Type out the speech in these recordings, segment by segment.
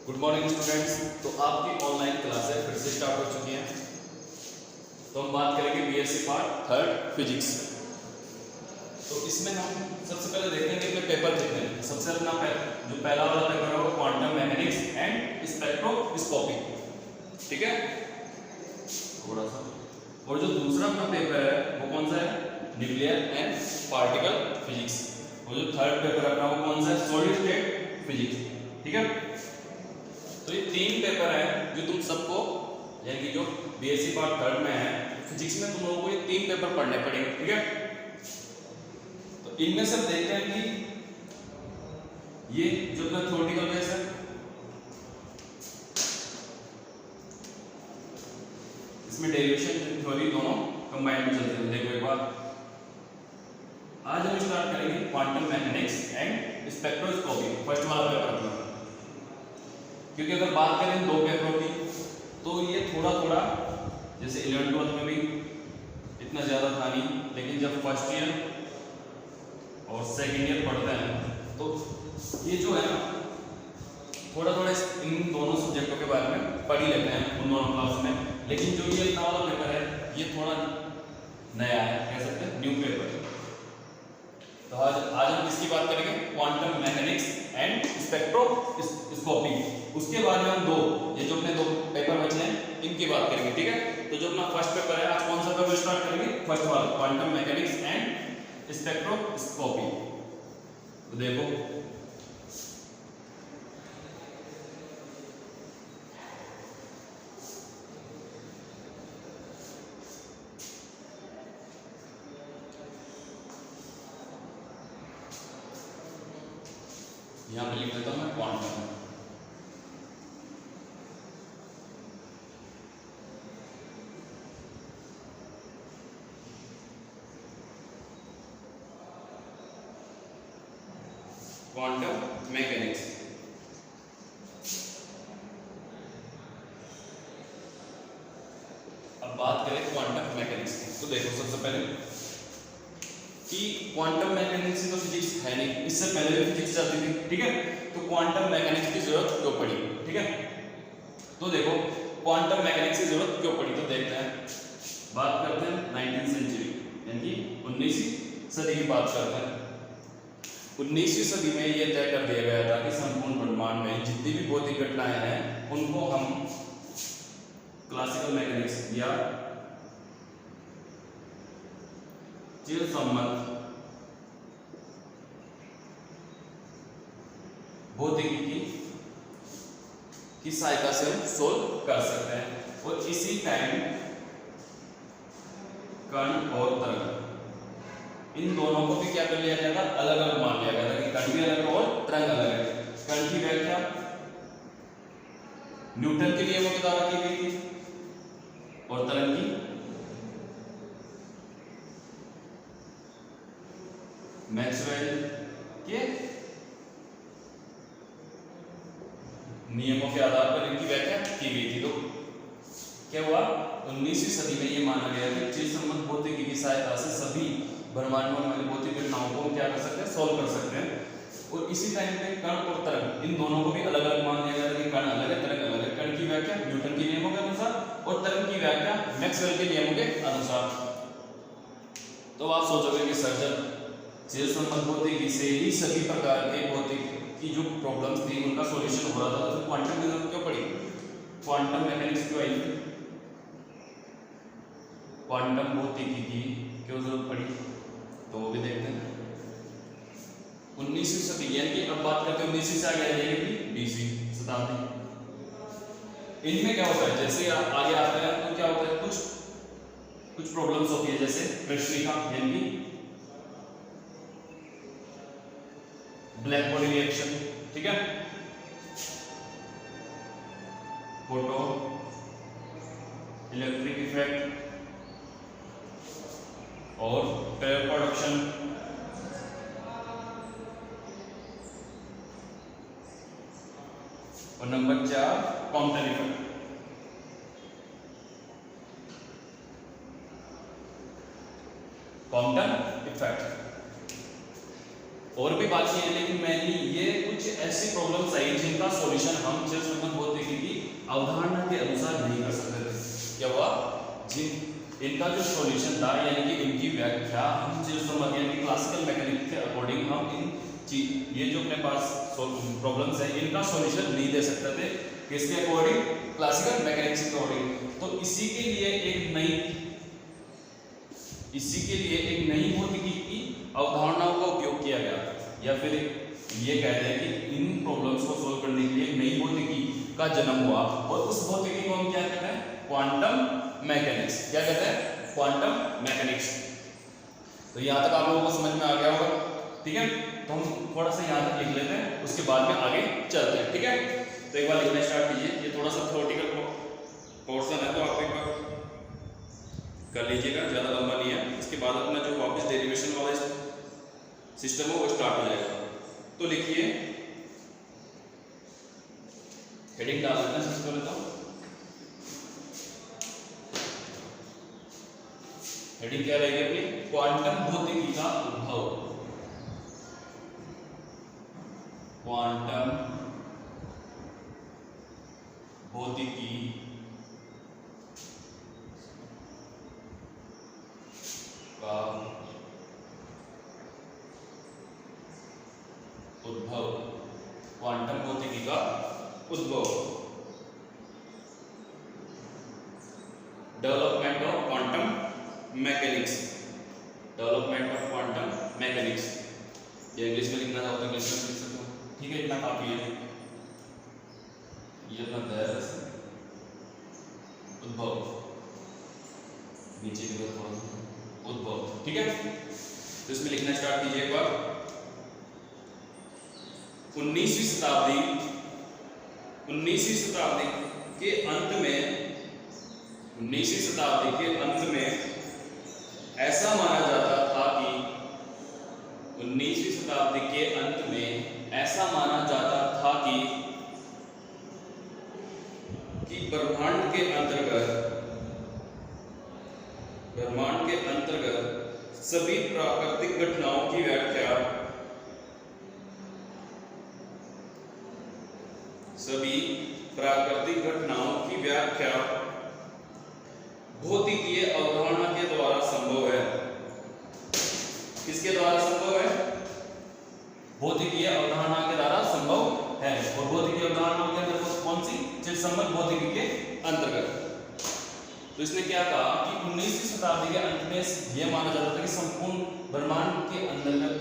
Good morning students. तो आपकी online classes फिर से स्टार्ट हो चुकी हैं। तो हम बात करेंगे बीएससी पार्ट थर्ड फिजिक्स। तो इसमें हम सबसे पहले देखेंगे कि पेपर कितने हैं। सबसे अपना जो पहला वाला पेपर है वो क्वांटम मैकेनिक्स एंड स्पेक्ट्रोस्कोपी, ठीक है, थोड़ा सा। और जो दूसरा अपना पेपर है वो कौन सा है, न्यूक्लियर एंड पार्टिकल फिजिक्स। और जो थर्ड पेपर अपना वो कौन सा है, सॉलिड स्टेट फिजिक्स, ठीक है। तो ये तीन पेपर हैं जो तुम सबको, यानी कि जो बीएससी पार्ट थर्ड में है फिजिक्स में, तुम लोगों को ये तीन पेपर पढ़ने पड़ेंगे, ठीक है। तो इनमें से देखते हैं कि ये जो अपना थ्योरेटिकल बेस है, इसमें डेरिवेशन थ्योरी दोनों कंबाइंड में चलते हैं। देखो एक बार, आज हम स्टार्ट करेंगे quantum mechanics and spectroscopy, first वाला पेपर अपना। क्योंकि अगर बात करें दो पेपरों की तो ये थोड़ा थोड़ा, जैसे 11th-12th में भी इतना ज़्यादा था नहीं, लेकिन जब फर्स्ट ईयर और सेकेंड ईयर पढ़ते हैं तो ये जो है ना, थोड़ा थोड़ा इन दोनों सब्जेक्टों के बारे में पढ़ ही लेते हैं उन दोनों क्लास में। लेकिन जो ये इतना वाला पेपर है ये थोड़ा नया है, कह सकते हैं न्यू पेपर। तो आज हम किसकी बात करेंगे, क्वांटम मैकेनिक्स एंड स्पेक्ट्रोस्कोपी। उसके बाद में हम ये जो अपने दो पेपर बचे हैं इनकी बात करेंगे, ठीक है। तो जो अपना फर्स्ट पेपर है, आज कौन सा पेपर स्टार्ट करेंगे, फर्स्ट वाला क्वांटम मैकेनिक्स एंड स्पेक्ट्रोस्कोपी। तो देखो यहां पे लिख देता हूं मैं क्वांटम। क्वांटम मैकेनिक्स, अब बात करें क्वांटम मैकेनिक्स की। तो देखो सबसे पहले कि क्वांटम मैकेनिक्स तो फिजिक्स है नहीं, इससे पहले भी फिजिक्स चलती थी, ठीक है। तो क्वांटम मैकेनिक्स की जरूरत क्यों पड़ी, ठीक है। तो देखो क्वांटम मैकेनिक्स की जरूरत क्यों पड़ी, तो देखते हैं। बात करते हैं 19वीं सेंचुरी, यानी कि 19वीं सदी की बात करते हैं। 19वीं सदी में यह तय कर दिया गया था कि संपूर्ण ब्रह्मांड में जितनी भी भौतिक घटनाएं हैं उनको हम क्लासिकल मैकेनिक्स या चिरसम्मत भौतिकी की सहायता से हम सोल्व कर सकते हैं। और इसी टाइम कण और तरंग, इन दोनों को भी क्या कर लिया गया था, अलग अलग मान लिया गया था कि कण भी अलग और तरंग अलग है। कण की व्याख्या न्यूटन के नियमों के द्वारा की गई थी और तरंग की मैक्सवेल के नियमों के आधार पर इनकी व्याख्या की गई थी। तो क्या हुआ, 19वीं सदी में ये माना गया कि चिरसम्मत भौतिकी की सहायता से सभी ब्रह्मांड में वाली भौतिक घटनाओं को हम क्या कर सकते हैं, सॉल्व कर सकते हैं। और इसी टाइम पे कण और तरंग, इन दोनों को भी अलग अलग मान लिया गया था कि कण अलग है, तरंग अलग है। कण की व्याख्या न्यूटन के नियमों के अनुसार और तरंग की व्याख्या मैक्सवेल के नियमों के अनुसार। तो आप सोचोगे कि सर जब चिरसम्मत भौतिकी से ही सभी प्रकार के भौतिक की जो प्रॉब्लम्स थी उनका सॉल्यूशन हो रहा था, तो क्वांटम की जरूरत क्यों पड़ी, क्वांटम मैकेनिक्स क्यों आई, क्वांटम भौतिकी की क्यों जरूरत पड़ी, तो वो भी देखते हैं। 19वीं सदी, यानी कि अब बात करते हैं 19वीं से आगे आ जाएगी 20वीं शताब्दी। इनमें क्या होता है, जैसे आगे आते हैं तो क्या होता है, कुछ प्रॉब्लम्स होती है, जैसे कृष्णिका यानी कि ब्लैक बॉडी रिएक्शन, ठीक है, फोटो इलेक्ट्रिक इफेक्ट और पेयर प्रोडक्शन। और number 4 quantum effect. Quantum effect और भी बाकी है, लेकिन मैंने ये कुछ ऐसी प्रॉब्लम्स आई जिनका सॉल्यूशन हम चिरसम्मत भौतिकी की अवधारणा के अनुसार नहीं कर सकते थे। क्या हुआ? जिन इनका जो सॉल्यूशन था यानी कि इनकी व्याख्या हम चिरसम्मत यानी क्लासिकल मैकेनिक्स के अकॉर्डिंग हम ये जो अपने पास प्रॉब्लम्स है इनका सॉल्यूशन नहीं दे सकते थे। किसके अकॉर्डिंग? क्लासिकल मैकेनिक्स के अकॉर्डिंग। तो इसी के लिए एक नई भौतिकी की अवधारणाओं का उपयोग किया गया, या फिर ये कहते हैं कि इन प्रॉब्लम्स को सोल्व करने के लिए एक नई भौतिकी का जन्म हुआ, और उस भौतिकी को हम क्या कहते हैं? Quantum mechanics. क्या कहते हैं? Quantum mechanics. तो यहाँ तक आप लोगों को समझ में आ गया होगा, ठीक है। तो हम थोड़ा सा यहाँ तक लिख लेते हैं, उसके बाद में आगे चलते हैं, ठीक है। तो एक बार लिखना स्टार्ट कीजिए। ये थोड़ा सा थ्योरेटिकल पोर्शन है, तो आप एक बार कर लीजिएगा, ज़्यादा लंबा नहीं है। इसके बाद अपना जो वापस डेरिवेशन वाला सिस्टम है वो स्टार्ट हो जाएगा। तो लिखिए, हेडिंग डाल देना सबसे पहले। तो हेडिंग क्या रहेगी अपनी? क्वांटम भौतिकी का उद्भव। क्वांटम भौतिकी का उद्भव। क्वांटम भौतिकी का उद्भव। Development of quantum mechanics. Development of quantum mechanics. ये इंग्लिश में लिखना चाहते हो इंग्लिश में लिख सकते हो, ठीक है, इतना काफी है। ये अपना दायरा से उद्भव, नीचे की तरफ थोड़ा उद्भव, ठीक है। तो इसमें लिखना स्टार्ट कीजिए एक बार। 19वीं शताब्दी के अंत में ऐसा माना जाता था कि 19वीं शताब्दी के अंत में ऐसा माना जाता था कि ब्रह्मांड के अंतर्गत सभी प्राकृतिक घटनाओं की व्याख्या भौतिकीय अवधारणा के द्वारा संभव है। किसके द्वारा संभव है? भौतिकीय अवधारणा के द्वारा संभव है। और भौतिकीय अवधारणा के अंतर्गत कौन सी? चिरसम्मत भौतिकी के अंतर्गत। तो इसने क्या कहा कि 19वीं शताब्दी के अंत में यह माना जाता था कि संपूर्ण ब्रह्मांड के अंतर्गत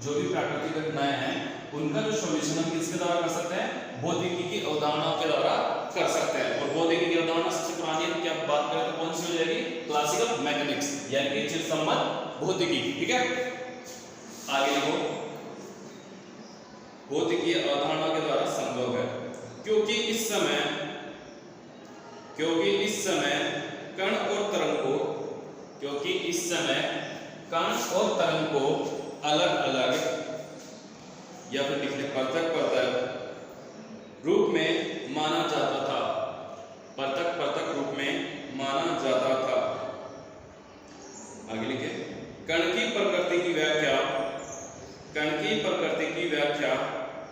जो भी प्राकृतिक घटनाएं हैं उनका जो सॉल्यूशन हम किसके द्वारा कर सकते हैं? भौतिकी की अवधारणाओं के द्वारा कर सकते हैं। और भौतिकी की अवधारणा सबसे पुरानी की आप बात करें तो कौन सी हो जाएगी? क्लासिकल मैकेनिक्स यानी कि चिरसम्मत भौतिकी, ठीक है। आगे लिखो, भौतिकीय अवधारणा के द्वारा संभव है क्योंकि इस समय कण और तरंग को अलग अलग या फिर लिख लें पृथक रूप में माना जाता था। पृथक रूप में माना जाता था। आगे लिखे, कण की प्रकृति की व्याख्या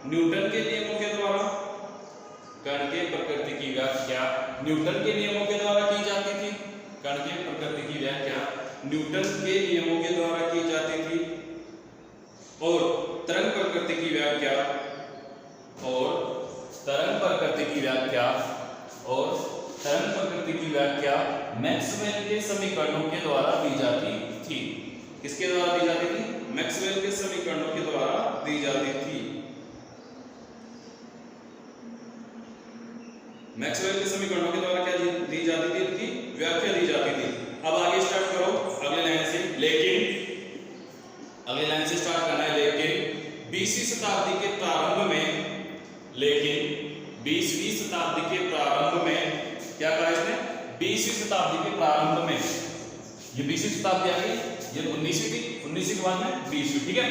न्यूटन के नियमों के द्वारा की जाती थी। और तरंग प्रकृति की व्याख्या मैक्सवेल के समीकरणों के द्वारा दी जाती थी। किसके द्वारा दी जाती थी? मैक्सवेल के समीकरणों के द्वारा दी जाती थी। मैक्सवेल के समीकरणों के द्वारा क्या दी जाती थी? इनकी व्याख्या दी जाती थी। अब आगे स्टार्ट करो अगले लाइन से। अगले लाइन से स्टार्ट करना है। लेकिन 20वीं शताब्दी के प्रारंभ में क्या कहा इसने? 20वीं शताब्दी के प्रारंभ में, ये 20वीं शताब्दी आ गई, ये 19वीं थी, 19वीं के बाद में 20वीं, ठीक है।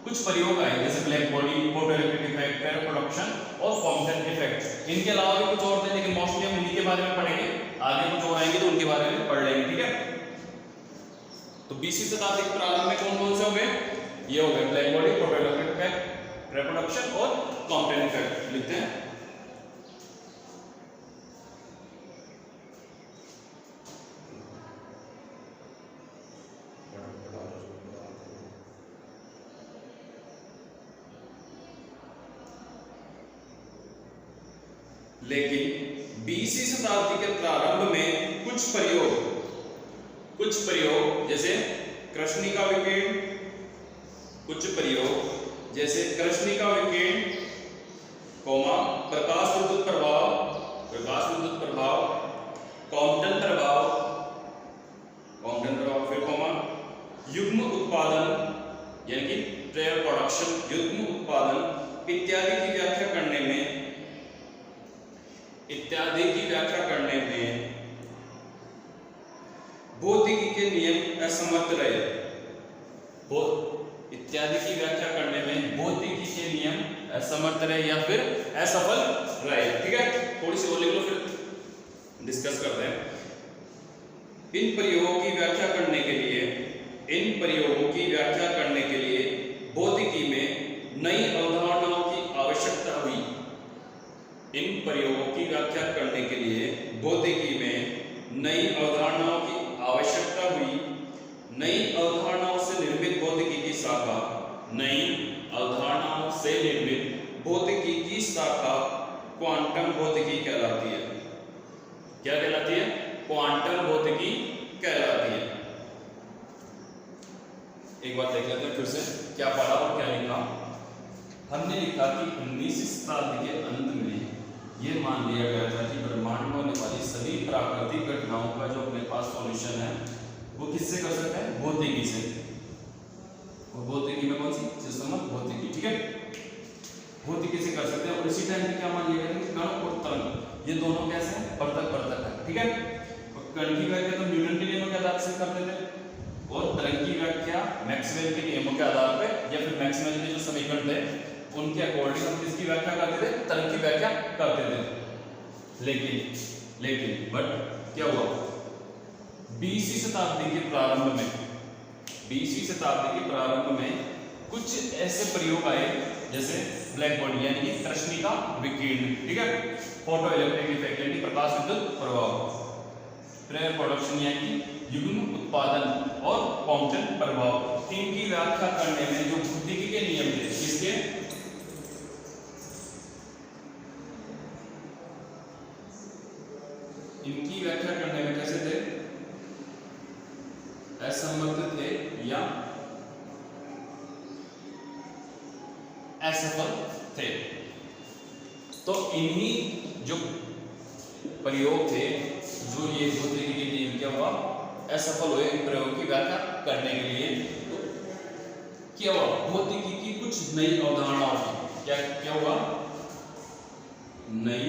कुछ प्रयोग आए जैसे black body, photoelectric effect, para production और कॉम्पटेंट इफेक्ट। इनके अलावा भी कुछ और थे लेकिन मोस्टली हम इन्हीं के बारे में पढ़ेंगे। आगे कुछ और आएंगे तो उनके बारे में पढ़ लेंगे, ठीक है। तो 20वीं शताब्दी के प्रारंभ में कौन कौन से हो गए? ये हो गया black body, photoelectric effect, reproduction और कॉम्पटेंट इफेक्ट लिखते हैं। लेकिन 20वीं शताब्दी के प्रारंभ में कुछ प्रयोग जैसे कृष्णिका विकिरण, कुछ प्रयोग जैसे कृष्णिका विकिरण, प्रकाश विद्युत प्रभाव, कॉम्पटन प्रभाव, फिर युग्म उत्पादन यानी कि पेयर प्रोडक्शन, युग्म उत्पादन इत्यादि की व्याख्या करने में भौतिकी के नियम असमर्थ रहे। इत्यादि की व्याख्या करने में भौतिकी के नियम असमर्थ रहे या फिर असफल रहे। ठीक है, थोड़ी सी और लिख लो फिर डिस्कस करते हैं। इन प्रयोगों की व्याख्या करने के लिए भौतिकी में नई अवधारणाओं की आवश्यकता हुई। इन प्रयोगों की व्याख्या करने के लिए भौतिकी में नई अवधारणाओं की आवश्यकता हुई। नई अवधारणाओं से निर्मित भौतिकी की शाखा, नई अवधारणाओं से निर्मित भौतिकी की शाखा क्वांटम भौतिकी कहलाती है। क्या कहलाती है? क्वांटम भौतिकी कहलाती है। एक बार देख लेते हैं फिर से क्या पढ़ा और क्या लिखा। हमने लिखा कि 19वीं शताब्दी के अंत में ये मान लिया गया था कि ब्रह्मांड में होने वाली सभी प्राकृतिक घटनाओं का जो अपने पास सॉल्यूशन है वो किससे कर सकते हैं? भौतिकी से। और भौतिकी में कौन सी? सिस्टम ऑफ भौतिकी। ठीक है, भौतिकी से कर सकते हैं। और इसी टाइम पे क्या मान लिया गया था कि कण और तरंग ये दोनों कैसे हैं? पृथक है। ठीक है, और कण की व्याख्या तो न्यूटन के नियमों के आधार से करते थे और तरंग की व्याख्या मैक्सवेल के नियमों के आधार पे या फिर मैक्सवेल के जो समीकरण थे उनके अकॉर्डिंग हम किसकी व्याख्या करते थे? तरंग की व्याख्या करते थे। लेकिन बट क्या हुआ? 20वीं शताब्दी के प्रारंभ में कुछ ऐसे प्रयोग आए जैसे ब्लैक बॉडी यानी कि कृष्णिका विकिरण, ठीक है, फोटो इलेक्ट्रिक इफेक्ट यानी प्रकाश विद्युत प्रभाव, पेयर प्रोडक्शन यानी युग्म उत्पादन और कॉम्पटन प्रभाव। इनकी व्याख्या करने में जो भौतिकी के नियम थे किसके? इनकी व्याख्या करने में कैसे थे? असमर्थ थे या असफल थे। तो इन्हीं जो प्रयोग थे जो ये भौतिकी के नियम क्या हुआ? असफल हुए इन प्रयोग की व्याख्या करने के लिए। तो क्या हुआ? भौतिकी की कुछ नई अवधारणाओं की क्या हुआ? नई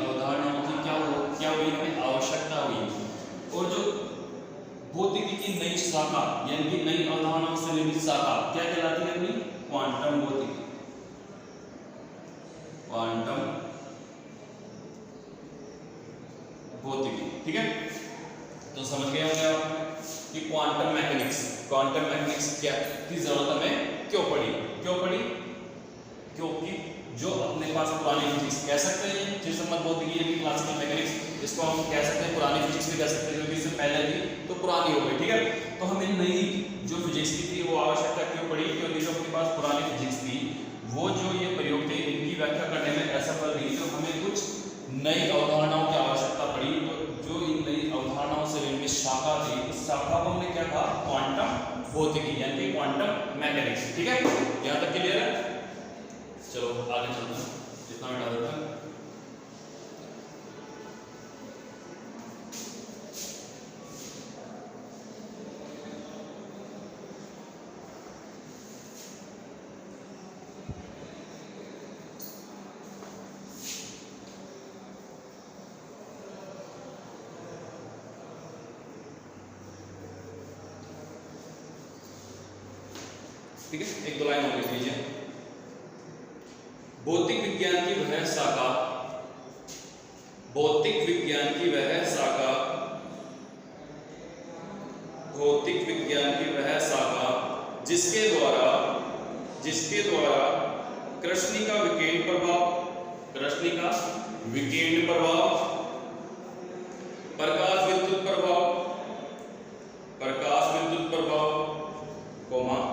अवधारणाओं की क्या हुई? हमें आवश्यकता हुई। और जो भौतिकी की नई शाखा यानी कि नई अवधारणाओं से निर्मित शाखा क्या कहलाती है? अपनी क्वांटम भौतिकी। ठीक है, तो समझ गए होंगे आप कि क्वांटम मैकेनिक्स क्या की जरूरत हमें क्यों पड़ी? क्योंकि जो अपने पास पुरानी फिजिक्स कह सकते हैं जिसमें भौतिकी यानी क्लासिकल मैकेनिक्स, इसको हम कह सकते हैं पुरानी फिजिक्स भी कह सकते हैं क्योंकि इससे पहले थी तो पुरानी हो गई। ठीक है, तो हमें नई जो फिजिक्स की थी वो आवश्यकता क्यों पड़ी? क्योंकि जो अपने पास पुरानी फिजिक्स थी वो जो ये प्रयोग थे इनकी व्याख्या करने में असफल रही, तो हमें कुछ नई अवधारणाओं की आवश्यकता पड़ी। तो जो इन नई अवधारणाओं से निर्मित शाखा थी उस शाखा को हमने क्या कहा? क्वांटम भौतिकी यानी क्वांटम मैकेनिक्स। ठीक है, यहाँ तक क्लियर है? चलो आगे चलते हैं, इतना मिटा देते हैं। ठीक है, एक दो लाइन और लिख लीजिए। भौतिक विज्ञान की वह शाखा विज्ञान की वह शाखा जिसके द्वारा कृष्णिका विकिरण प्रभाव, प्रकाश विद्युत प्रभाव,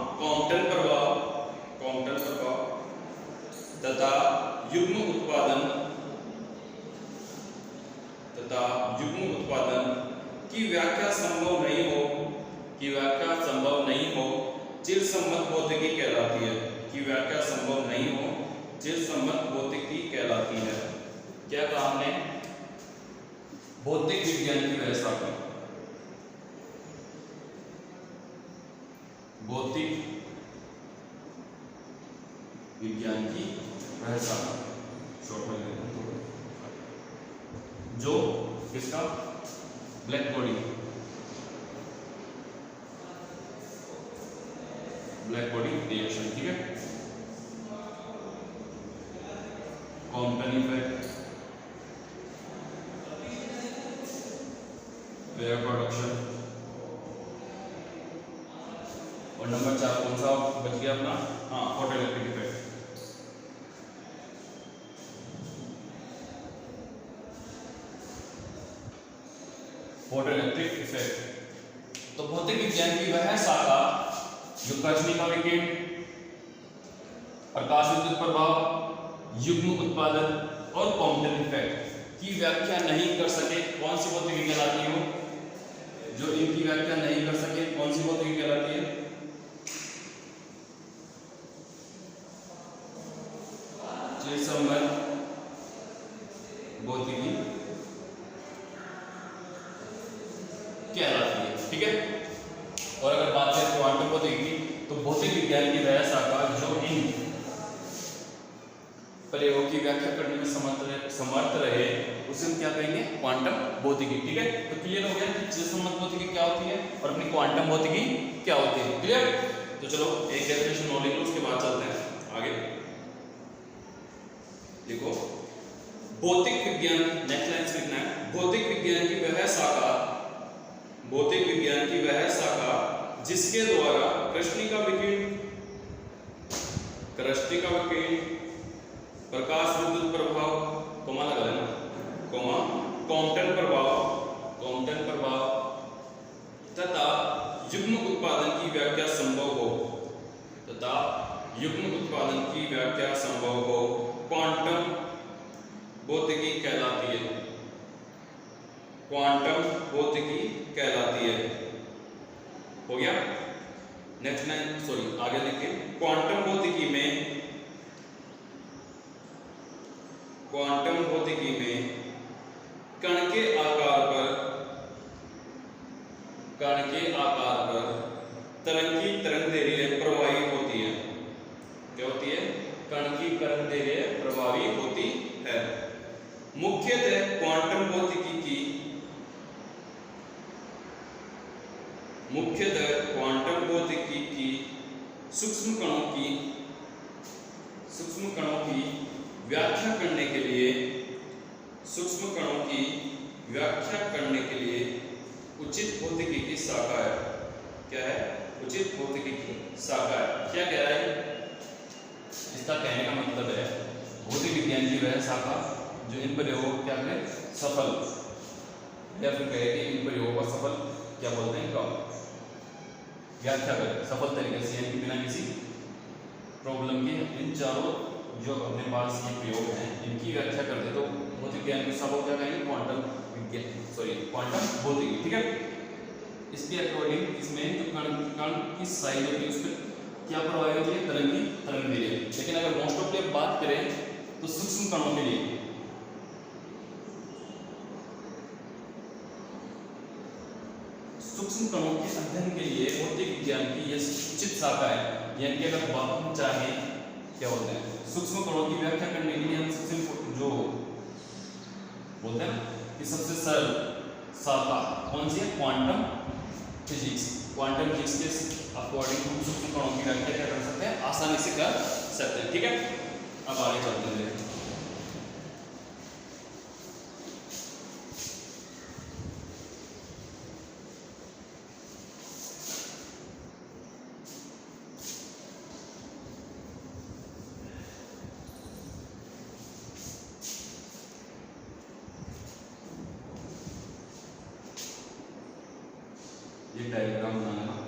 क्वांटम प्रभाव तथा युग्म उत्पादन की व्याख्या संभव नहीं हो चिरसम्मत भौतिकी कहलाती है। क्या कहा हमने? भौतिक विज्ञान की वह शाखा, भौतिक विज्ञान की वह शाखा, शॉर्ट में जो किसका? ब्लैक बॉडी रिएक्शन, ठीक है। कॉम्पनी इफेक्ट, वेव प्रोडक्शन, और नंबर 4 कौन सा बच गया अपना? हाँ, फोटोइलेक्ट्रिक इफेक्ट। फोटोइलेक्ट्रिक इफेक्ट तो भौतिक विज्ञान की वह शाखा जो कृष्णिका विकिरण, प्रकाश विद्युत प्रभाव, युग्म उत्पादन और क्वांटम इफेक्ट की व्याख्या नहीं कर सके, कौन सी भौतिक विज्ञान कहलाती है? जो इनकी व्याख्या नहीं कर सके कौन सी भौतिक कहलाती है? चिरसम्मत भौतिकी कहलाती है, ठीक है। और अगर बात करें क्वांटम भौतिकी की, तो भौतिक विज्ञान की वह शाखा जो इन प्रयोग की व्याख्या करने में समर्थ रहे उसे हम क्या कहेंगे? क्वांटम भौतिकी, ठीक है। तो क्लियर हो गया कि चिरसम्मत भौतिकी क्या होती है और अपनी क्वांटम भौतिकी क्या होती है, क्लियर। तो चलो एक डेफिनेशन नोट लिख लो, उसके बाद चलते हैं आगे। देखो, भौतिक विज्ञान, नेक्स्ट लाइन से लिखना है, भौतिक विज्ञान की वह शाखा जिसके द्वारा कृष्णिका विकिरण, प्रकाश विद्युत प्रभाव, कोमा लगा देना, कोमा क्वांटम प्रभाव तथा युग्म उत्पादन की व्याख्या संभव हो क्वांटम भौतिकी कहलाती है। हो गया। नेक्स्ट लाइन, सॉरी आगे देखिए, क्वांटम भौतिकी में कण के आकार पर तरंग की तरंगदैर्घ्य प्रभावी होती है। क्या होती है? कण की तरंगदैर्घ्य प्रभावी होती है। मुख्यतः क्वांटम भौतिकी की सूक्ष्म कणों की व्याख्या करने के लिए उचित भौतिकी की शाखा है। क्या है? उचित भौतिकी की शाखा है। क्या कह रहा है? इसका कहने का मतलब है भौतिक विज्ञान की वह शाखा जो इन प्रयोगों क्या करें? सफल, या फिर कहे कि इन प्रयोगों का सफल क्या बोलते हैं? का व्याख्या करें सफल तरीके से, यानी बिना किसी प्रॉब्लम के इन चारों जो अपने पास ये प्रयोग हैं इनकी व्याख्या कर दे तो भौतिक विज्ञान की शाखा क्या कहेंगे? क्वांटम भौतिकी, ठीक है। इसके अकॉर्डिंग इसमें जो कण की साइज होती है उस पर क्या प्रभाव होती है? तरंगदैर्घ्य। लेकिन अगर मोस्ट ऑफ द बात करें तो सूक्ष्म कणों के लिए सूक्ष्म कणों के अध्ययन के लिए भौतिक विज्ञान की यह उचित शाखा है। यानी कि अगर हम चाहें क्या बोलते हैं सूक्ष्म कणों की व्याख्या करने के लिए हम सबसे जो बोलते हैं कि सबसे सरल शाखा कौन सी है? Quantum physics. क्वांटम फिजिक्स के अकॉर्डिंग हम सूक्ष्म कणों की व्याख्या क्या कर सकते हैं? आसानी से कर सकते हैं, ठीक है। अब आगे चलते हैं। डायग्राम बनाना है।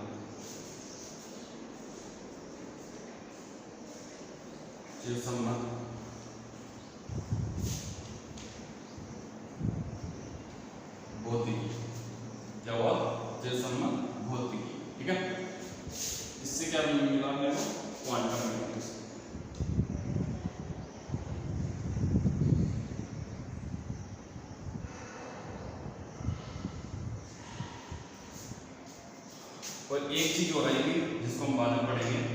चिर संबंध भौतिकी, क्या हुआ? चिर संबंध भौतिकी, ठीक है। इससे क्या मिला मेरे को? Quantum mechanics. और एक चीज हो रहेगी जिसको हम बाद में पढ़ेंगे,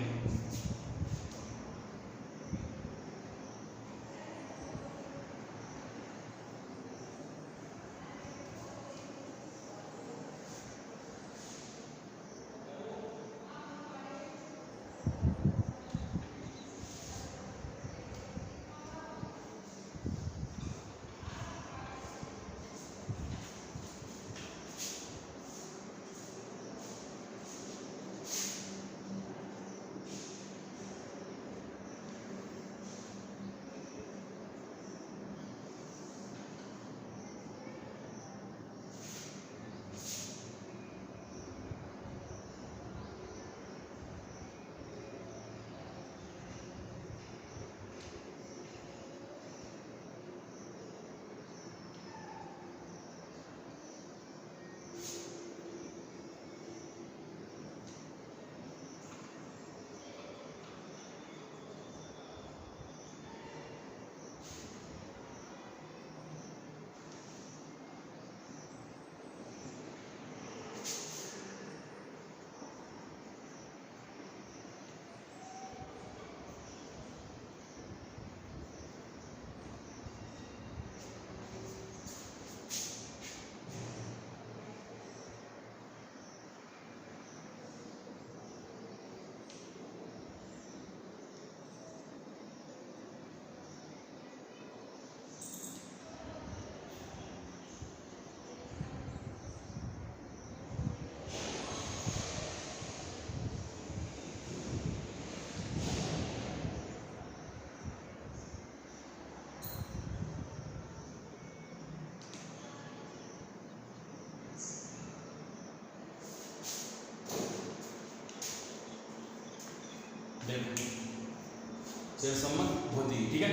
चिर संबंध भौतिकी, ठीक है।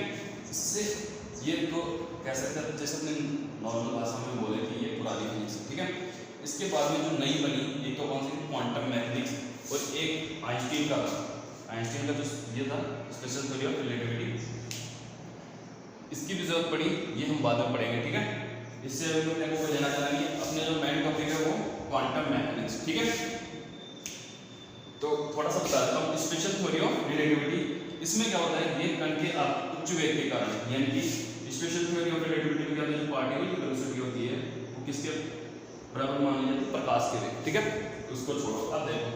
इससे ये तो कह सकते हैं, जैसे अपने नॉर्मल भाषा में बोले कि ये पुरानी फिजिक्स, ठीक है। इसके बाद में जो नई बनी, एक तो कौन सी? क्वांटम मैकेनिक्स, और एक आइंस्टीन का जो ये था स्पेशल थ्योरी ऑफ रिलेटिविटी, इसकी भी जरूरत पड़ी, ये हम बाद में पढ़ेंगे, ठीक है। इससे अभी अपने को लेना चाह रही है, अपने जो मेन टॉपिक है वो क्वांटम मैकेनिक्स, ठीक है। तो थोड़ा सा बता देता हूँ, स्पेशल थ्योरी ऑफ रिलेटिविटी, इसमें क्या होता है, ये कण के उच्च वेग के कारण, यानी कि स्पेशल थ्योरी ऑफ रिलेटिविटी में क्या होता है, जो पार्टिकल की वेलोसिटी होती है वो किसके बराबर मानी जाती है? प्रकाश के वेग, ठीक है। तो उसको छोड़ो, अब देखो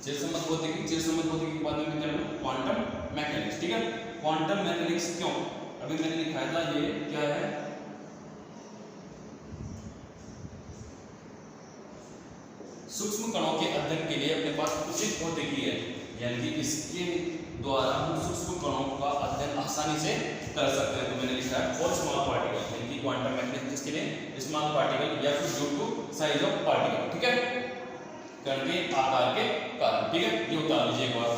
चिर संबंध भौतिकी, चिर संबंध भौतिकी के बाद में क्या है? क्वांटम मैकेनिक्स, ठीक है। क्वांटम मैकेनिक्स क्यों? अभी मैंने लिखा था, ये क्या है? सूक्ष्म कणों के अध्ययन के लिए अपने पास उचित भौतिकी है, यानी कि इसके द्वारा हम सूक्ष्म कणों का अध्ययन आसानी से कर सकते हैं। तो मैंने लिखा है फॉर स्मॉल पार्टिकल, यानी कि क्वांटम मैकेनिक्स के लिए स्मॉल पार्टिकल या फिर due to size of particle, ठीक है, कण के आकार के कारण, ठीक है। ये उतार लीजिए एक बार,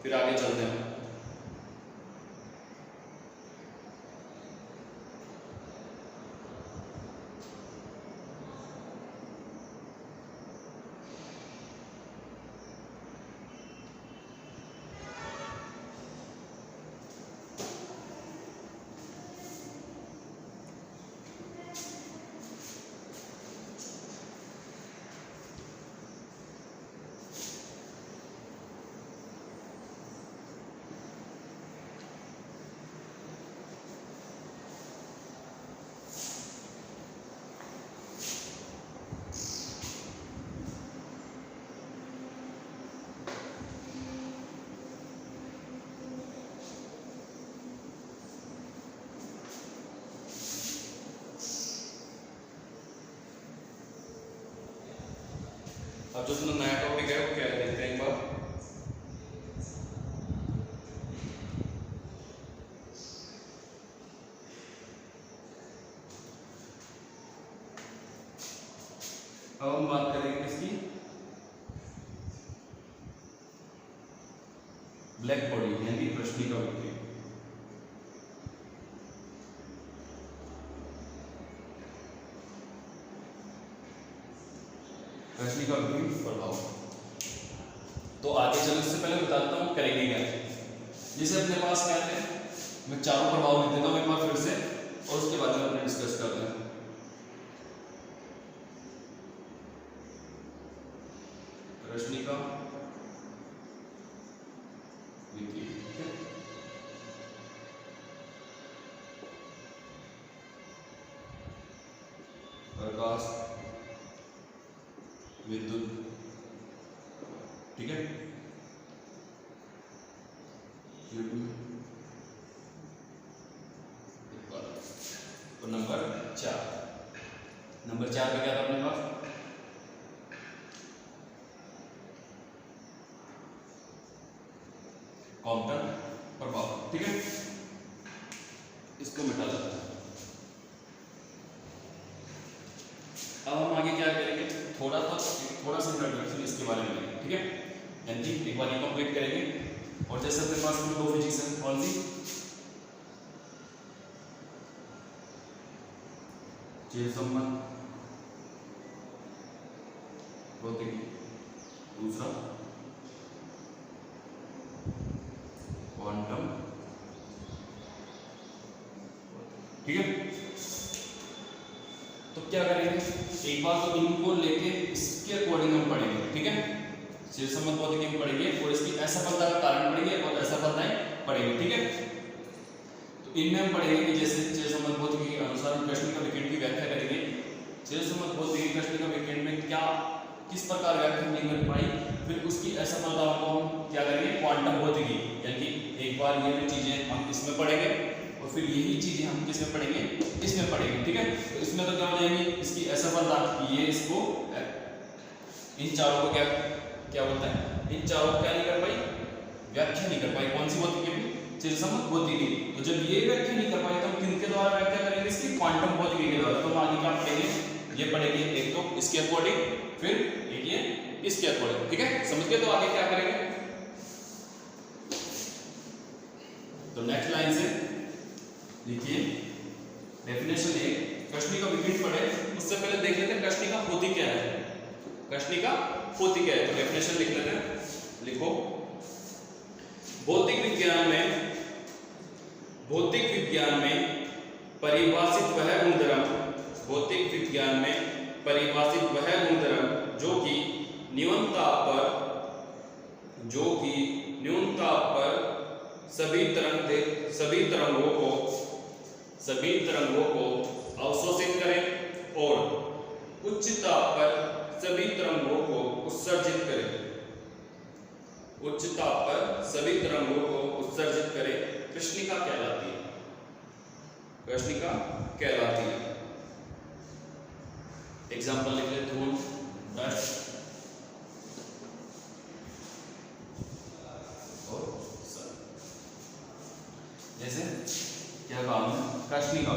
फिर आगे चलते हैं। अब जो अपना नया टॉपिक है वो क्या है, देखते हैं एक बार। अब हम बात करेंगे ब्लैक बॉडी यानी कृष्णिका विकिरण। कृष्णिका विकिरण प्रभाव। तो आगे चलो, इससे पहले बता देता हूँ करेंगे क्या। जैसे अपने पास क्या है, मैं चारों प्रभाव लिख देता हूँ एक बार फिर से, और उसके बाद में अपने डिस्कस करते हैं। कृष्णिका विकिरण, प्रकाश विद्युत, ठीक है। तो नंबर 4 पे क्या था अपने पास, कॉम्पटन प्रभाव, ठीक है। इसको मिटा देते हैं। अब हम आगे क्या करेंगे, थोड़ा सा इंट्रोडक्शन इसके बारे में लेंगे, ठीक है। यानी एक बार ये कंप्लीट करेंगे। और जैसे अपने पास में दो फिजिक्स है, कौन सी, चिर संबंध भौतिकी, दूसरा क्वांटम, ठीक है। तो क्या करेंगे, एक बार तो इनको लेके इसके अकॉर्डिंग हम पढ़ेंगे, ठीक है। चिर संबंध भौतिकी हम पढ़ेंगे और इसकी असफलता का कारण पढ़ेंगे और असफलताएं पढ़ेंगे, ठीक है। तो इनमें हम पढ़ेंगे कि जैसे चिर संबंध भौतिकी के अनुसार हम कृष्णिका विकिरण की व्याख्या करेंगे। चिर संबंध भौतिकी कृष्णिका विकिरण में क्या किस प्रकार व्याख्या नहीं कर पाई, फिर उसकी असफलताओं को हम क्या करेंगे, क्वांटम भौतिकी, यानी एक बार ये भी चीजें हम इसमें पढ़ेंगे और फिर यही चीजें हम किसमें पढ़ेंगे, इसमें पढ़ेंगे, ठीक है। तो इसमें तो क्या हो जाएगी, इसकी असफलता, ये इसको इन चारों को क्या बोलता है, इन चारों को क्या नहीं कर पाई, व्याख्या नहीं कर पाई। कौन सी भौतिकी में, चिर संबंध भौतिकी। तो जब ये व्याख्या नहीं कर पाई तो हम किनके द्वारा व्याख्या करेंगे, इसकी क्वांटम भौतिकी के द्वारा। तो हम आगे क्या पढ़ेंगे, ये पढ़ेंगे एक तो इसके अकॉर्डिंग, फिर एक ये इसके अकॉर्डिंग, ठीक है। समझ गए। तो आगे क्या करेंगे, तो नेक्स्ट लाइन से लिखिए डेफिनेशन ए, कृष्णिका विकिरण पढ़े उससे पहले देख लेते हैं कृष्णिका होती क्या है। कृष्णिका होती क्या है, तो डेफिनेशन लिख लेते हैं, लिखो। भौतिक विज्ञान में परिभाषित वह गुणधर्म, भौतिक विज्ञान में परिभाषित वह गुणधर्म जो कि न्यूनता पर सभी तरंगों को अवशोषित करें और उच्चता पर सभी तरंगों को उत्सर्जित करें, कृष्णिका कहलाती है। एग्जाम्पल लिख ले, धूल, डस्ट और सन। जैसे क्या काम है, कृष्णिका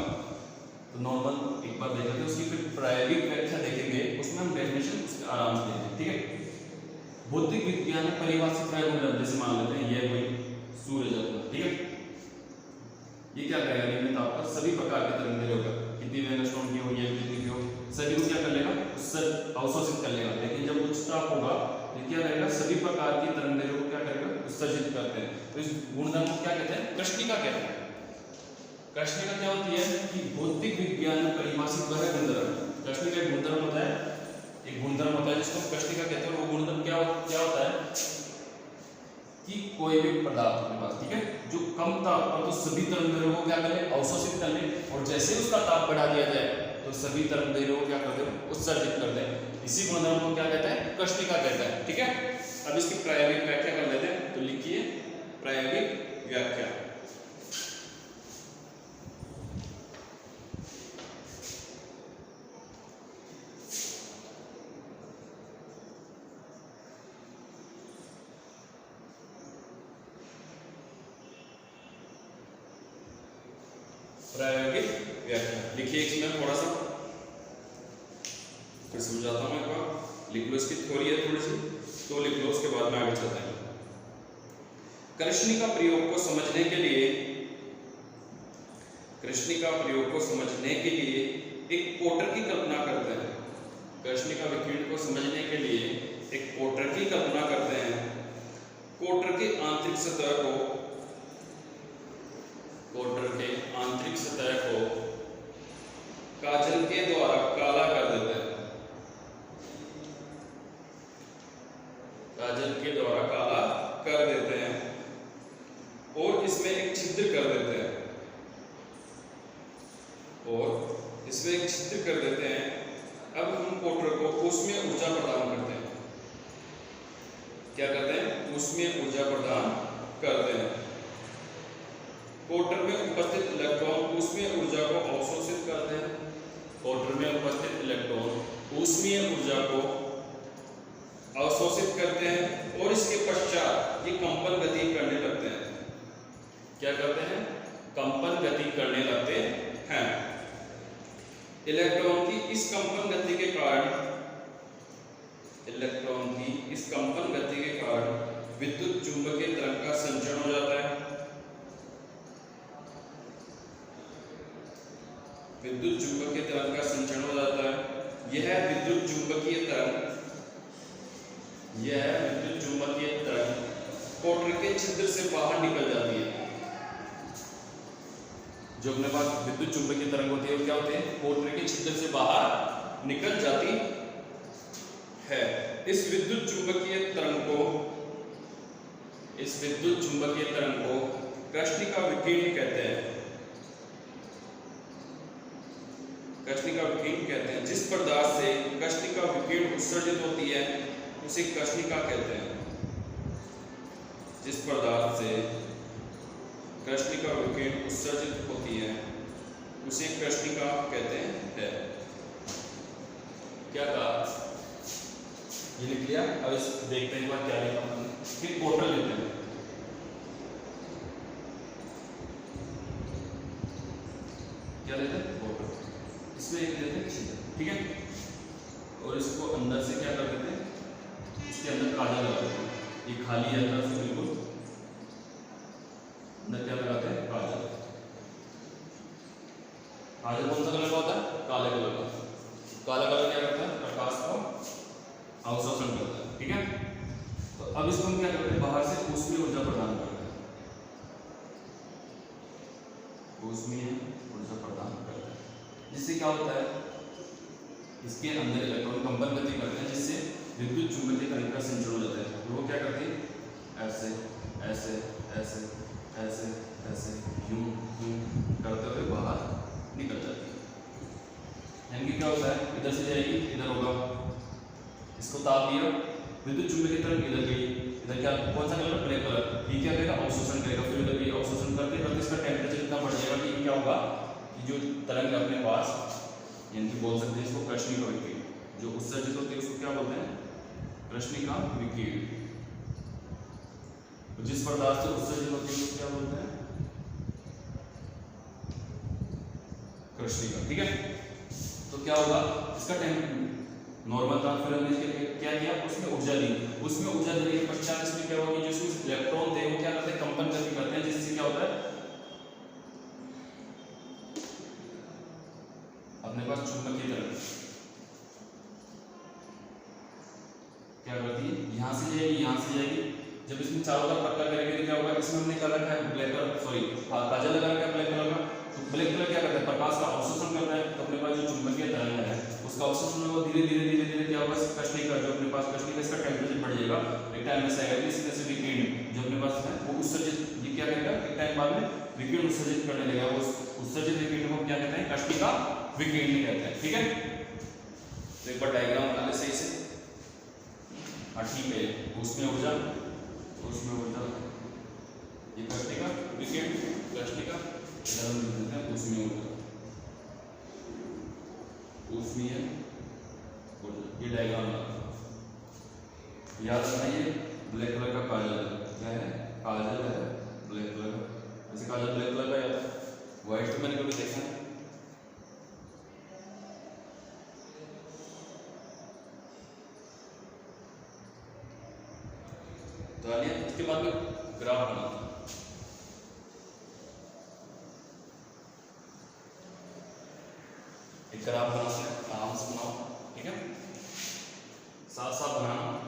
तो नॉर्मल एक बार देख लेते हैं, उसकी फिर प्रायोगिक व्याख्या देखेंगे, उसमें हम डेफिनेशन आराम से देखेंगे, ठीक है। भौतिक विज्ञान में परिभाषित वह गुणधर्म, जैसे मान लेते हैं ये कोई सूरज है, ठीक है। ये क्या करेगा, निम्न ताप पर सभी प्रकार के तरंग दैर्ध्य का, कितनी वेगस्टोन की हो, ये कितनी की हो, सभी को क्या कर लेगा, अवशोषित कर लेगा। लेकिन जब उच्च ताप होगा तो क्या करेगा, सभी प्रकार की तरंग दैर्ध्य को क्या करेगा, उत्सर्जित करते हैं। तो इस गुणधर्म को क्या कहते हैं, कृष्णिका कहते हैं। कृष्णिका क्या होती है कि भौतिक विज्ञान में परिभाषित वह गुणधर्म, कृष्णिका एक गुणधर्म होता है, जिसको हम कृष्णिका कहते हैं। वो गुणधर्म क्या होता है कि कोई भी पदार्थ अपने पास, ठीक है, जो कम ताप पर तो सभी तरंग दैर्ध्यों को क्या कर ले, अवशोषित कर ले, और जैसे उसका ताप बढ़ा दिया जाए तो सभी तरंग दैर्ध्यों को क्या कर दे, उत्सर्जित कर दे। इसी गुणधर्म को क्या कहते हैं, कृष्णिका कहते हैं, ठीक है। अब इसकी प्रायोगिक व्याख्या कर लेते हैं, तो लिखिए प्रायोगिक व्याख्या। प्रायोगिक व्याख्या लिखिए, इसमें थोड़ा सा फिर समझाता हूँ एक बार, लिख लो, इसकी थ्योरी है थोड़ी सी तो लिख लो, उसके बाद में आगे चलते हैं। कृष्णिका प्रयोग को समझने के लिए एक पोर्टर की कल्पना करते हैं। कृष्णिका विकिरण को समझने के लिए एक पोर्टर की कल्पना करते हैं। पोर्टर के आंतरिक सतह को काजल के द्वारा काला कर देते हैं। और इसमें एक छिद्र कर देते हैं। अब हम पोर्टर को ऊष्मीय ऊर्जा प्रदान करते हैं। क्या करते हैं? ऊष्मीय ऊर्जा प्रदान करते हैं। पोर्टर में उपस्थित इलेक्ट्रॉन ऊष्मीय ऊर्जा को अवशोषित करते हैं। पोर्टर में उपस्थित इलेक्ट्रॉन ऊष्मीय ऊर्जा को अवशोषित करते हैं और इसके पश्चात ये कंपन गति करने लगते हैं। क्या करते हैं? कंपन गति करने लगते हैं। इलेक्ट्रॉन की इस कंपन गति के कारण विद्युत चुंबकीय तरंग का संचरण हो जाता है। यह विद्युत चुंबकीय तरंग पोर्टर के छिद्र से बाहर निकल जाती है। जो अपने पास विद्युत चुंबकीय तरंग होती है वो क्या होते हैं? पोर्टर के छिद्र से बाहर निकल जाती है। इस विद्युत चुंबकीय तरंग को कृष्णिका विकिरण कहते हैं। जिस पदार्थ से कृष्णिका विकिरण उत्सर्जित होती है उसे कृष्णिका कहते हैं। जिस पदार्थ से कृष्णिका विकिरण उत्सर्जित होती है उसे कृष्णिका कहते हैं। क्या कहा? ये लिख लिया। अब इस देखते हैं क्या लिखा हमने। फिर पोर्टल लेते हैं। क्या लेते हैं? पोर्टल। इसमें एक लेते हैं छिद्र, ठीक है। और इसको अंदर से क्या कर देते हैं? इसके अंदर काजल लगा देते हैं। ये खाली है अंदर से बिल्कुल। अंदर क्या लगाते हैं? काजल। काजल कौन सा कलर का होता है? काले कलर का। काला कलर क्या करता है? प्रकाश को अवशोषण करता है, ठीक है। तो अब इसको हम क्या करते हैं? बाहर से ऊष्मीय ऊर्जा प्रदान करते हैं। जिससे क्या होता है? इसके अंदर इलेक्ट्रॉन कंपन गति करते हैं जिससे विद्युत चुंबकीय तरंग का संचरण हो जाता है। वो क्या करती है? ऐसे ऐसे ऐसे ऐसे ऐसे यूं करते हुए बाहर निकल जाती है। यानी कि क्या होता है? इधर से जाएगी, इधर होगा, इसको ताप दिया, विद्युत चुंबकीय तरंग इधर गई, इधर क्या कौन सा कलर? Black colour. ये क्या करेगा? अवशोषण करेगा। फिर इधर भी अवशोषण करते करते इसका टेम्परेचर इतना बढ़ जाएगा कि क्या होगा? कि जो तरंग अपने पास, यानी कि बोल सकते हैं इसको कृष्णिका विकिरण, जो उत्सर्जित होती है उसको क्या बोलते हैं? कृष्णिका विकिरण। जिस पदार्थ से उत्सर्जित होती है उसको क्या बोलते हैं? कृष्णिका, ठीक है। तो क्या होगा? इसका नॉर्मल था, फिर हमने इसके क्या किया? उसमें ऊर्जा दी। उसमें ऊर्जा देने के पश्चात इसमें क्या होगा? जो इलेक्ट्रॉन थे वो क्या करते हैं? कंपन गति करते हैं, जिससे क्या होता है? अपने पास चुंबकीय तरंग क्या करती है? यहाँ से जाएगी, यहाँ से जाएगी। जब इसमें चारों तरफ पट्टा करेंगे तो क्या होगा? इसमें हमने क्या रखा है? ब्लैक कलर, सॉरी काजल लगा रखा है ब्लैक कलर का। तो ब्लैक कलर क्या करता है? प्रकाश का अवशोषण करता है। तो अपने पास जो चुंबकीय तरंग है उसका अवशोषण होगा। धीरे धीरे क्या होगा? कृष्णिका, जो अपने पास कृष्णिका, इसका टेम्परेचर बढ़ जाएगा। एक टाइम ऐसा आएगा कि इस तरह से विकिरण जो अपने पास है वो उत्सर्जित, ये क्या करेगा? एक टाइम बाद में विकिरण उत्सर्जित करने लगेगा। वो उत्सर्जित विकिरण को क्या कहते हैं? कृष्णिका विकिरण कहते हैं, ठीक है। तो एक बार डायग्राम बना ले सही से। हाँ ठीक है। उसमें ऊर्जा ये कृष्णिका विकिरण, कृष्णिका उसमें ऊर्जा, ऊष्मीय ऊर्जा। ये डायग्राम याद रखना। ये ब्लैक कलर का काजल क्या है? काजल है ब्लैक कलर का। वैसे काजल ब्लैक कलर का याद है, व्हाइट तो मैंने कभी देखा नहीं। तो इसके बाद में ग्राफ बनाते हैं। एक ग्राफ बनाते हैं, आराम से बनाओ, ठीक है, साथ साथ बनाना।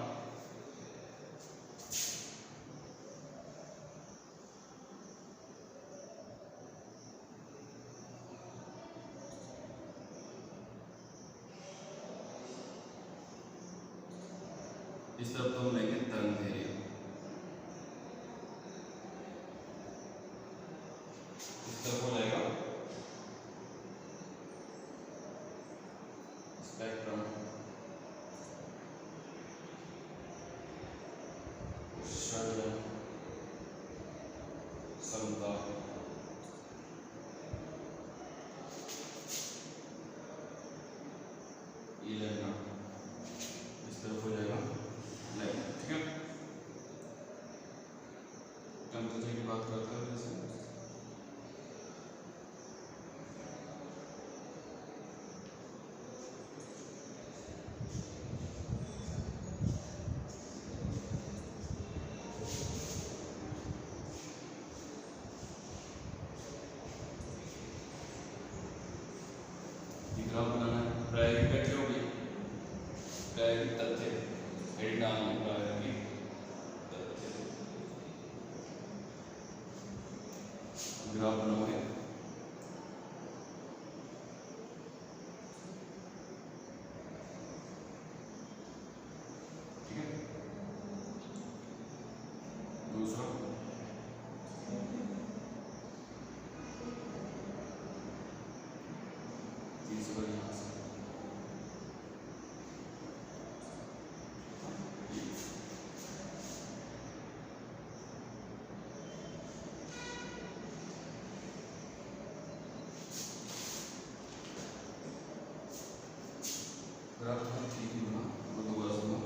इस तरफ तो हम लेंगे तरंग दैर्ध्य, इस तरफ हो जाएगा स्पेक्ट्रम, उत्सर्जन, समता, इलेक्ट्रॉन, इस तरफ हो जाएगा लाइट, ठीक है। टेम्परेचर की बात करते हैं जैसे ग्राफ बनाना है। प्रायोगिक व्याख्या होगी, प्रायोगिक तथ्य, हेडिंग डालना है प्रायोगिक तथ्य, ग्राफ बनाओगे, ठीक है। दूसरा तीसरा यहाँ से ग्राफ ठीक ही बना, मैं दोबारा सुना।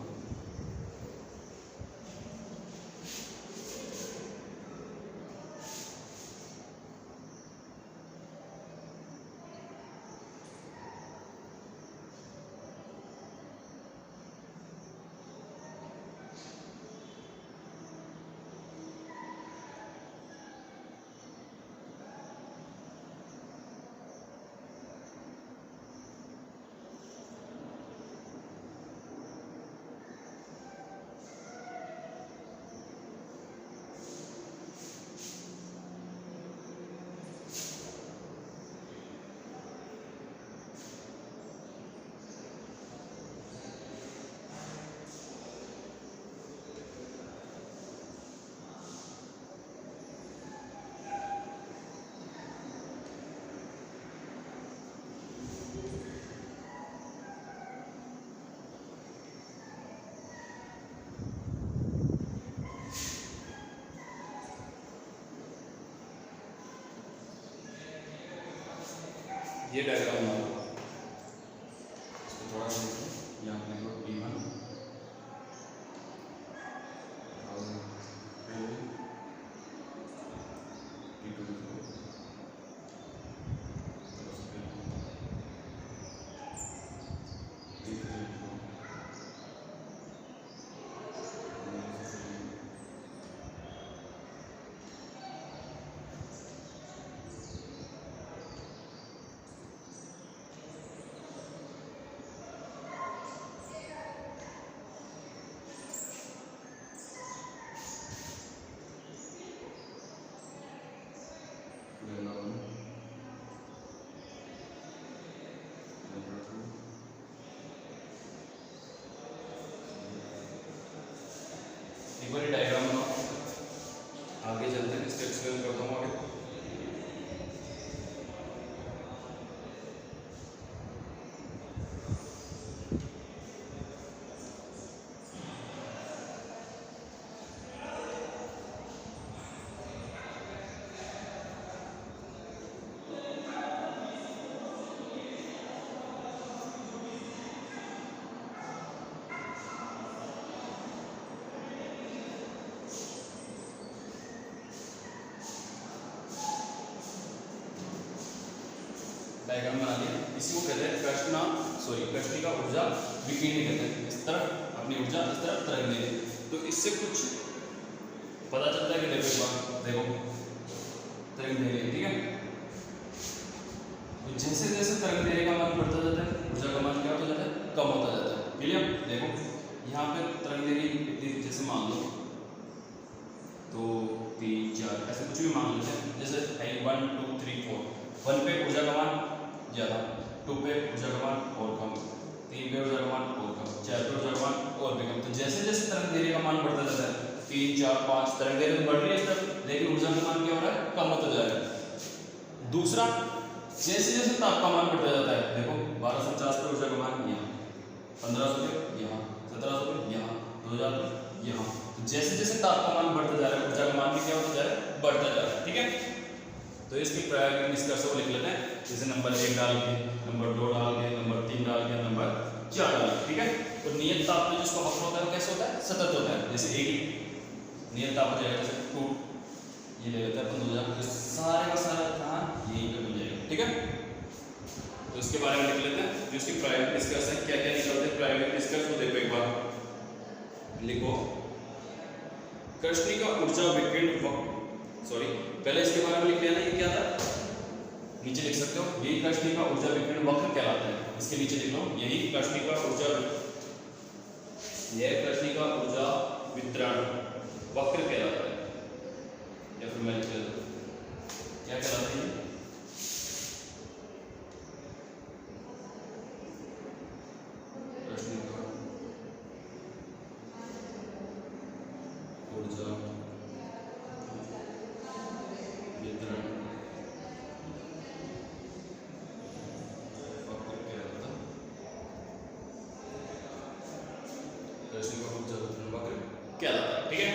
ये डायग्राम बना, इसको थोड़ा सा देखो, यहाँ पे देखो T1 और T2 देखो, T3 देखो, एक बार डायग्राम बनाओ, आगे चलते हैं, इसका एक्सप्लेन करता हूँ आगे। डायग्राम बना लिया, इसी को कहते हैं कृष्णिका ऊर्जा विकिरणी कहते हैं। इस तरफ अपनी ऊर्जा, इस तरफ तरंग ले, तो इससे कुछ पता चलता है कि देखो एक बार देखो तरंग दैर्घ्य, ठीक है। तो जैसे जैसे तरंग दैर्घ्य का मान बढ़ता जाता है ऊर्जा का मान क्या होता जाता है, कम होता जाता है। क्लियर? देखो यहाँ पे तरंग दैर्घ्य इतनी, जैसे मान लो 2 3 4 ऐसे कुछ भी मान लेते हैं, जैसे 1 2 3 4, 1 पे ऊर्जा का मान ज़्यादा, 2 पे ऊर्जा का मान और कम, 3 पे ऊर्जा का मान और कम, 4 पे ऊर्जा का मान और भी कम। तो जैसे जैसे तरंग दैर्घ्य का मान बढ़ता जाता है 3 4 5 तरंग दैर्घ्य बढ़ रही है तब, लेकिन ऊर्जा का मान क्या हो रहा है, कम होता जा रहा है। दूसरा, जैसे जैसे ताप का मान बढ़ता जाता है, देखो 1250 पे ऊर्जा का मान यहाँ, 1500 पे यहाँ, 1700 पे यहाँ, 2000 पे यहाँ। तो जैसे जैसे ताप का मान बढ़ता जा रहा है ऊर्जा का मान भी क्या होता जा रहा है, बढ़ता जा रहा है, ठीक है। तो इसकी प्रायोगिक निष्कर्ष को लिख लेते हैं, जैसे नंबर 1 डाल के, नंबर 2 डाल के, नंबर 3 डाल के, नंबर 4 डाल के, ठीक है। तो नियत ताप में जिसको वक्र होता है वो कैसे होता है, सतत होता है। जैसे एक नियत ताप हो जाएगा जैसे 2, ये ले लेते हैं अपन 2000, तो सारे का सारा कहाँ यहीं पे बन जाएगा, ठीक है। तो इसके बारे में लिख लेते हैं, जो इसकी प्रायोगिक निष्कर्ष है, क्या क्या निकलते हैं प्रायोगिक निष्कर्ष को देखो एक बार लिखो। कृष्णिका ऊर्जा विकिरण वक्र, सॉरी पहले इसके बारे में लिख लेना, ये क्या था, नीचे लिख सकते हो, यही कृष्णिका ऊर्जा विकिरण वक्र कहलाता है। इसके नीचे लिख लो, यही कृष्णिका ऊर्जा, यह कृष्णिका ऊर्जा वितरण वक्र कहलाता है, या फिर मैं लिख लेता हूं क्या कहलाता है, कृष्णिका ऊर्जा वितरण वक्र कहलाता है, कृष्णिका ऊर्जा वितरण वक्र कहलाता है, ठीक है।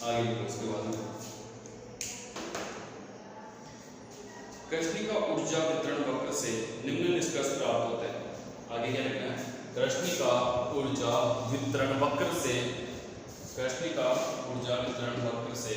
आगे लिखो उसके बाद में, कृष्णिका ऊर्जा वितरण वक्र से निम्न निष्कर्ष प्राप्त होते हैं। आगे क्या लिखना है, कृष्णिका ऊर्जा वितरण वक्र से, कृष्णिका ऊर्जा वितरण वक्र से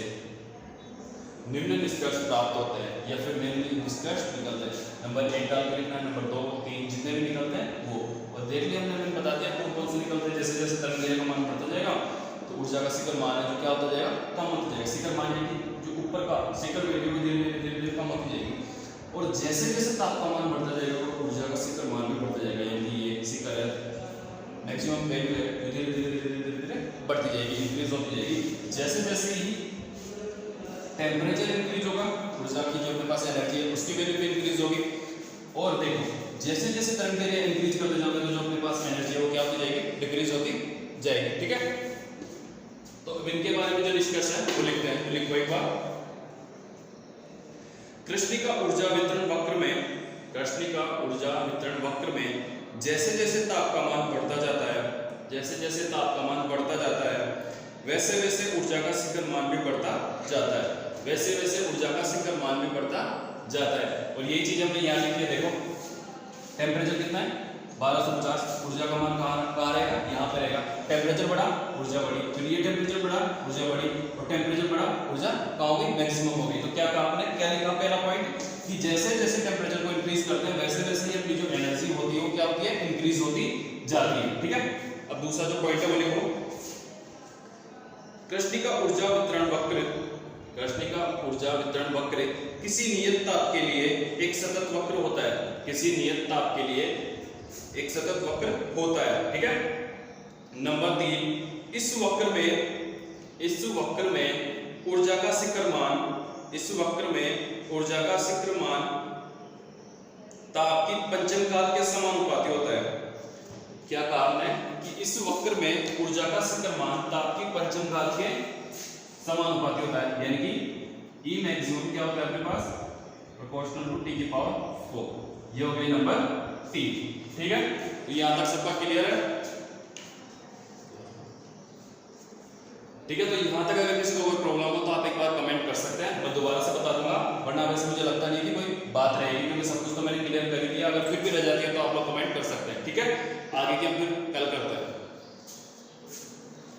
निम्न निष्कर्ष प्राप्त होते हैं, या फिर निम्न निष्कर्ष निकलते हैं। नंबर 1 डाल के लिखना है, नंबर 2 3 जितने भी निकलते हैं वो, और देख लिया हमने बता दिया कौन कौन से निकलते हैं। जैसे जैसे तरंग दैर्घ्य का मान बढ़ता जाएगा तो ऊर्जा का शिखर मान है जो क्या होता जाएगा, कम होता जाएगा। शिखर मान है कि जो ऊपर का शिखर वैल्यू धीरे धीरे कम होती जाएगी, और जैसे जैसे ताप का मान बढ़ता जाएगा तो ऊर्जा का शिखर मान भी बढ़ता जाएगा। यानी ये शिखर है, मैक्सिमम वैल्यू है, धीरे धीरे बढ़ती जाएगी, इंक्रीज होती जाएगी। जैसे जैसे ही टेम्परेचर इंक्रीज होगा, ऊर्जा की जो अपने पास एनर्जी है उसकी वैल्यू भी इंक्रीज होगी। और देखो जैसे जैसे तरंग दैर्घ्य इंक्रीज करते जाओगे तो जो अपने पास एनर्जी है वो क्या होती जाएगी, डिक्रीज होती जाएगी, ठीक है। तो अब इनके बारे में जो निष्कर्ष है वो लिखते हैं, तो लिखो एक बार, कृष्णिका ऊर्जा वितरण वक्र में, कृष्णिका ऊर्जा वितरण वक्र में जैसे जैसे ताप का मान बढ़ता जाता है, जैसे जैसे ताप का मान बढ़ता जाता है वैसे वैसे ऊर्जा का शिखर मान भी बढ़ता जाता है, वैसे वैसे ऊर्जा का शिखर मान भी बढ़ता जाता है। और यही चीज हमने यहाँ लिखी है, देखो टेम्परेचर कितना है 1250, ऊर्जा का मान कहाँ रहेगा, यहाँ पे रहेगा। टेम्परेचर बढ़ा ऊर्जा बढ़ी, फिर ये टेम्परेचर बढ़ा ऊर्जा बढ़ी, और टेम्परेचर बढ़ा ऊर्जा कहाँ होगी, मैक्सिमम होगी। तो क्या कहा आपने, क्या लिखा पहला पॉइंट, कि जैसे जैसे टेम्परेचर को इंक्रीज करते हैं वैसे वैसे अपनी जो एनर्जी होती है वो क्या होती है, इंक्रीज होती जाती है, ठीक है। अब दूसरा जो पॉइंट है वो लिखो, कृष्णिका ऊर्जा वितरण वक्र, कृष्णिका ऊर्जा वितरण वक्र किसी नियत ताप के लिए एक सतत वक्र होता है, किसी नियत ताप के लिए एक सतत वक्र होता है, ठीक है। नंबर 3, इस वक्र में ऊर्जा का शिखर मान, इस वक्र में ऊर्जा का शिखर मान ताप की पंचम काल के समानुपाती होता है। क्या कारण है कि इस वक्र में ऊर्जा का शिखर मान ताप की पंचम काल के समानुपाती होता है, यानी कि E मैक्सिमम क्या होता है अपने पास, प्रोपोर्शनल टू T की पावर 4। ये हो गई नंबर 3, ठीक है। तो यहां तक सबका क्लियर है, ठीक है। तो यहां तक अगर किसी को कोई प्रॉब्लम हो तो आप एक बार कमेंट कर सकते हैं, मैं दोबारा से बता दूंगा, वरना वैसे मुझे लगता नहीं कि कोई बात रहेगी, क्योंकि सब कुछ तो मैंने क्लियर कर ही दिया। अगर फिर भी रह जाती है तो आप लोग कमेंट कर सकते हैं, ठीक है। आगे की हम फिर कल करते हैं।